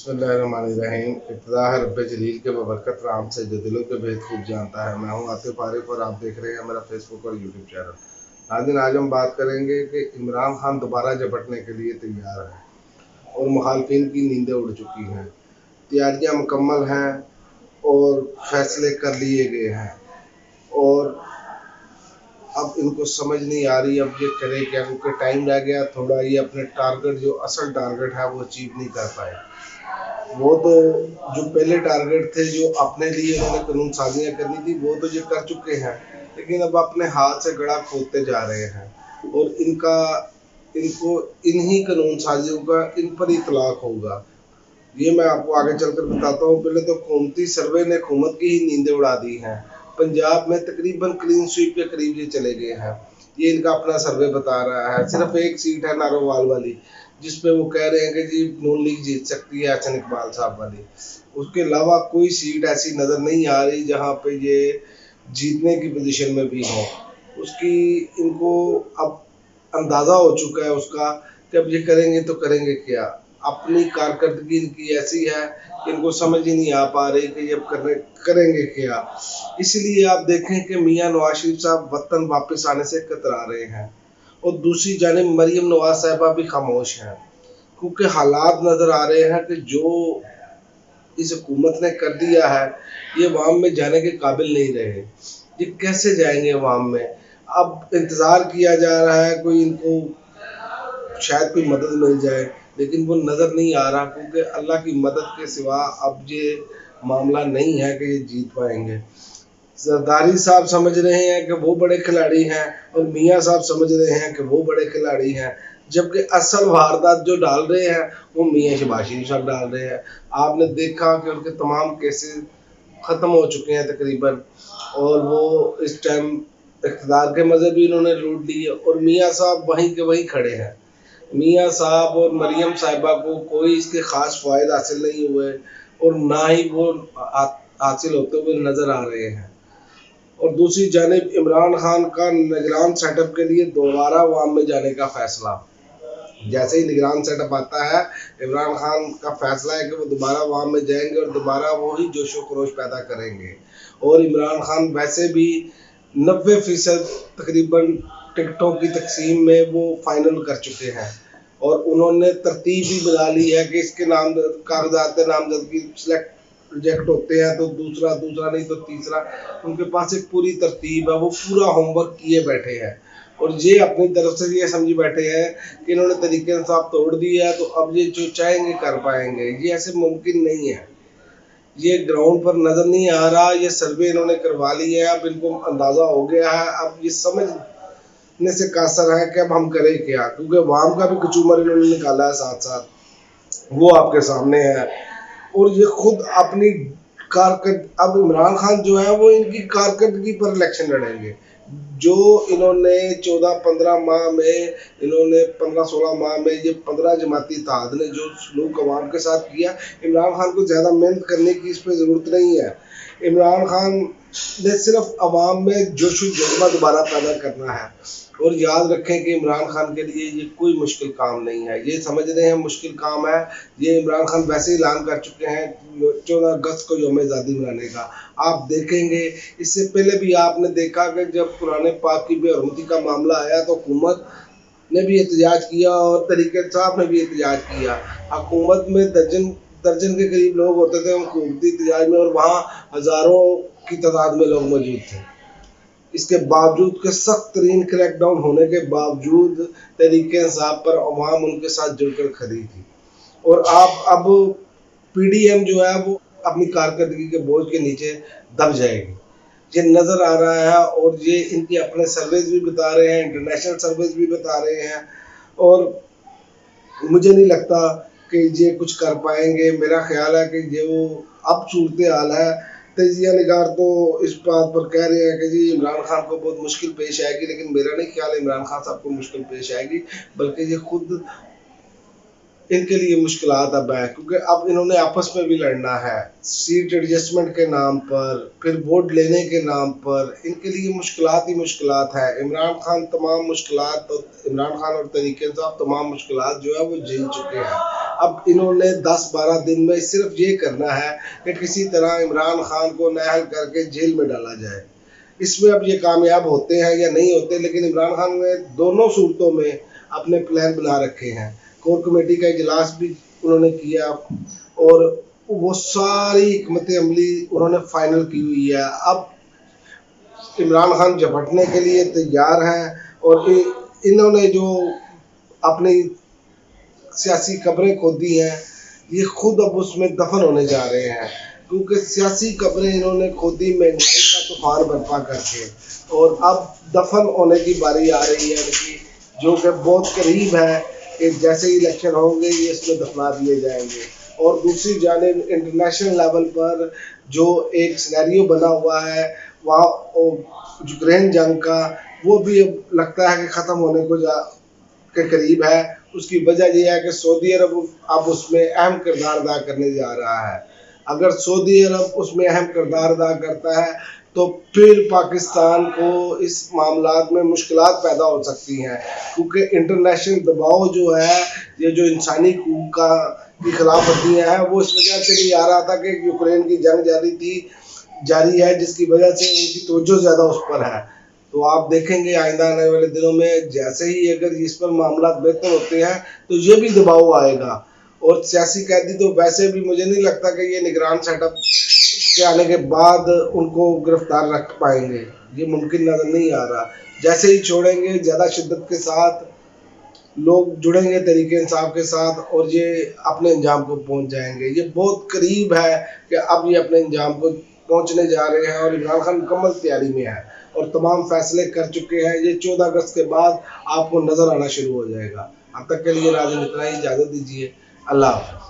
बिस्मिल्लाहिर्रहमानिर्रहीम। इब्तिदा है रब्बे जलील के बबरकत राम से जो दिलों के भेद खूब जानता है। मैं हूँ आतिफ आरिफ और आप देख रहे हैं मेरा फेसबुक और यूट्यूब चैनल। नाज़रीन, आज हम बात करेंगे कि इमरान खान दोबारा झपटने के लिए तैयार है और मुखालफिन की नींदें उड़ चुकी हैं। तैयारियाँ मुकम्मल हैं और फैसले कर लिए गए हैं और अब इनको समझ नहीं आ रही अब ये करे क्या, क्योंकि टाइम रह गया थोड़ा। ये अपने टारगेट, जो असल टारगेट है, वो अचीव नहीं कर पाए। वो तो जो पहले टारगेट थे, जो अपने लिए उन्होंने कानून साजियाँ करनी थी, वो तो ये कर चुके हैं, लेकिन अब अपने हाथ से गड़ा खोदते जा रहे हैं और इनको इन्हीं कानून साजियों का इन पर इतलाक होगा। ये मैं आपको आगे चलकर बताता हूँ। पहले तो हुकूमती सर्वे ने हुकूमत की ही नींदें उड़ा दी हैं। पंजाब में तकरीबन क्लीन स्वीप के करीब ये चले गए हैं। ये इनका अपना सर्वे बता रहा है। सिर्फ एक सीट है नारोवाल वाली, जिसपे वो कह रहे हैं कि जी नून लीग जीत सकती है, हसन इकबाल साहब वाली। उसके अलावा कोई सीट ऐसी नज़र नहीं आ रही जहाँ पे ये जीतने की पोजीशन में भी हो। उसकी इनको अब अंदाज़ा हो चुका है उसका कि अब ये करेंगे तो करेंगे क्या। अपनी कारकर्दगी इनकी ऐसी है कि इनको समझ ही नहीं आ पा रही कि ये करेंगे क्या। इसलिए आप देखें कि मियाँ नवाज शरीफ साहब वतन वापस आने से कतरा रहे हैं और दूसरी जानिब मरीम नवाज साहिबा भी खामोश हैं, क्योंकि हालात नज़र आ रहे हैं कि जो इस हुकूमत ने कर दिया है, ये अवाम में जाने के काबिल नहीं रहे। ये कैसे जाएंगे अवाम में। अब इंतज़ार किया जा रहा है कोई इनको शायद कोई मदद मिल जाए, लेकिन वो नज़र नहीं आ रहा, क्योंकि अल्लाह की मदद के सिवा अब ये मामला नहीं है कि ये जीत पाएंगे। जरदारी साहब समझ रहे हैं कि वो बड़े खिलाड़ी हैं और मियाँ साहब समझ रहे हैं कि वो बड़े खिलाड़ी हैं, जबकि असल वारदात जो डाल रहे हैं वो मियाँ शहबाज शरीफ साहब डाल रहे हैं। आपने देखा कि उनके तमाम केसेस ख़त्म हो चुके हैं तकरीबन, और वो इस टाइम इक़्तिदार के मज़े भी इन्होंने लूट लिए और मियाँ साहब वहीं के वहीं खड़े हैं। मियाँ साहब और मरियम साहिबा को कोई इसके ख़ास फ़ायदे हासिल नहीं हुए और ना ही वो हासिल होते हुए नज़र आ रहे हैं। और दूसरी जानिब इमरान खान का निगरान सेटअप के लिए दोबारा अवाम में जाने का फैसला। जैसे ही निगरान सेटअप आता है, इमरान खान का फैसला है कि वो दोबारा अवाम में जाएंगे और दोबारा वो ही जोशो खरोश पैदा करेंगे। और इमरान खान वैसे भी 90% तकरीबन टिकटों की तकसीम में वो फाइनल कर चुके हैं और उन्होंने तरतीब भी बना ली है कि इसके नाम कागजात नामजदगी सेलेक्ट रिजेक्ट होते हैं तो दूसरा नहीं तो तीसरा। उनके पास एक पूरी तरतीब है, वो पूरा होमवर्क किए बैठे हैं और ये अपनी तरफ से ये समझी बैठे हैं कि इन्होंने तरीके इंसाफ तोड़ दिया है तो अब ये जो चाहेंगे कर पाएंगे। ये ऐसे मुमकिन नहीं है। ये ग्राउंड पर नज़र नहीं आ रहा। ये सर्वे इन्होंने करवा लिया है, अब इनको अंदाज़ा हो गया है। अब ये समझने से कासर है कि अब हम करें क्या, क्योंकि अवाम का भी कचूमर इन्होंने निकाला है साथ साथ, वो आपके सामने है। और ये खुद अपनी अब इमरान खान जो है वो इनकी कारकर्दगी पर इलेक्शन लड़ेंगे। जो इन्होंने 14-15 माह में, इन्होंने 15-16 माह में, ये 15 जमाती इत्तेहाद ने जो सलूक अवाम के साथ किया, इमरान खान को ज़्यादा मेहनत करने की इस पर ज़रूरत नहीं है। इमरान खान ने सिर्फ अवाम में जोश व जज्बा दोबारा पैदा करना है। और याद रखें कि इमरान खान के लिए ये कोई मुश्किल काम नहीं है। ये समझ रहे हैं मुश्किल काम है। ये इमरान खान वैसे ऐलान कर चुके हैं 14 अगस्त को यौम आज़ादी मनाने का। आप देखेंगे, इससे पहले भी आपने देखा कि जब कुरान पाक की बेहरमती का मामला आया तो हुकूमत ने भी एहतजाज किया और तरीके इंसाफ ने भी एहतजाज किया। हुकूमत में दर्जन के करीब लोग होते थे हुकूमती एहतजाज में, और वहाँ हज़ारों की तादाद में लोग मौजूद थे। इसके बावजूद के सख्त तरीन क्रैकडाउन होने के बावजूद तरीके इंसाफ पर अवाम उनके साथ जुड़कर खड़ी थी। और आप अब पीडीएम जो है वो अपनी कारकर्दगी के बोझ के नीचे दब जाएगी, ये नज़र आ रहा है। और ये इनके अपने सर्वेज भी बता रहे हैं, इंटरनेशनल सर्वेज भी बता रहे हैं, और मुझे नहीं लगता कि ये कुछ कर पाएंगे। मेरा ख्याल है कि जो अब सूरत हाल है, तजिया निगार तो इस बात पर कह रहे हैं कि जी इमरान खान को बहुत मुश्किल पेश आएगी, लेकिन मेरा नहीं ख्याल इमरान खान साहब को मुश्किल पेश आएगी, बल्कि ये खुद इनके लिए मुश्किलात अब है, क्योंकि अब इन्होंने आपस में भी लड़ना है सीट एडजस्टमेंट के नाम पर, फिर वोट लेने के नाम पर। इनके लिए मुश्किलात ही मुश्किलात है। इमरान खान और तरीके इंसाफ तमाम मुश्किलात जो है वो झेल चुके हैं। अब इन्होंने 10-12 दिन में सिर्फ ये करना है कि किसी तरह इमरान खान को नाअहल करके जेल में डाला जाए। इसमें अब ये कामयाब होते हैं या नहीं होते, लेकिन इमरान खान ने दोनों सूरतों में अपने प्लान बना रखे हैं। कोर कमेटी का इजलास भी उन्होंने किया और वो सारी हिकमत अमली उन्होंने फाइनल की हुई है। अब इमरान खान झपटने के लिए तैयार हैं और इन्होंने जो अपनी सियासी कब्रें खोदी हैं, ये खुद अब उसमें दफन होने जा रहे हैं, क्योंकि सियासी कब्रें इन्होंने खोदी महंगाई का तूफान बर्पा करके, और अब दफन होने की बारी आ रही है इनकी, जो कि बहुत करीब है कि जैसे ही इलेक्शन होंगे ये इसमें दफना दिए जाएंगे। और दूसरी जानिब इंटरनेशनल लेवल पर जो एक सिनेरियो बना हुआ है वहाँ यूक्रेन जंग का, वो भी अब लगता है कि ख़त्म होने को के करीब है। उसकी वजह यह है कि सऊदी अरब अब उसमें अहम किरदार अदा करने जा रहा है। अगर सऊदी अरब उसमें अहम किरदार अदा करता है तो फिर पाकिस्तान को इस मामलात में मुश्किलात पैदा हो सकती हैं, क्योंकि इंटरनेशनल दबाव जो है, ये जो इंसानी हकूक़ की खिलाफ वर्जियाँ हैं, वो इस वजह से नहीं आ रहा था कि यूक्रेन की जंग जारी है, जिसकी वजह से उनकी तवज्जो ज़्यादा उस पर है। तो आप देखेंगे आइंदा आने वाले दिनों में जैसे ही अगर इस पर मामला बेहतर होते हैं तो ये भी दबाव आएगा। और सियासी कैदी तो वैसे भी मुझे नहीं लगता कि ये निगरान सेटअप के आने के बाद उनको गिरफ्तार रख पाएंगे, ये मुमकिन नज़र नहीं आ रहा। जैसे ही छोड़ेंगे ज़्यादा शिद्दत के साथ लोग जुड़ेंगे तरीके इंसाफ के साथ और ये अपने अंजाम को पहुंच जाएंगे। ये बहुत करीब है कि अब ये अपने अंजाम को पहुंचने जा रहे हैं और इमरान खान मुकम्मल तैयारी में है और तमाम फैसले कर चुके हैं। ये 14 अगस्त के बाद आपको नज़र आना शुरू हो जाएगा। अब तक के लिए नाज़रीन इतना ही, इजाज़त दीजिए। अल्लाह हाफ़िज़।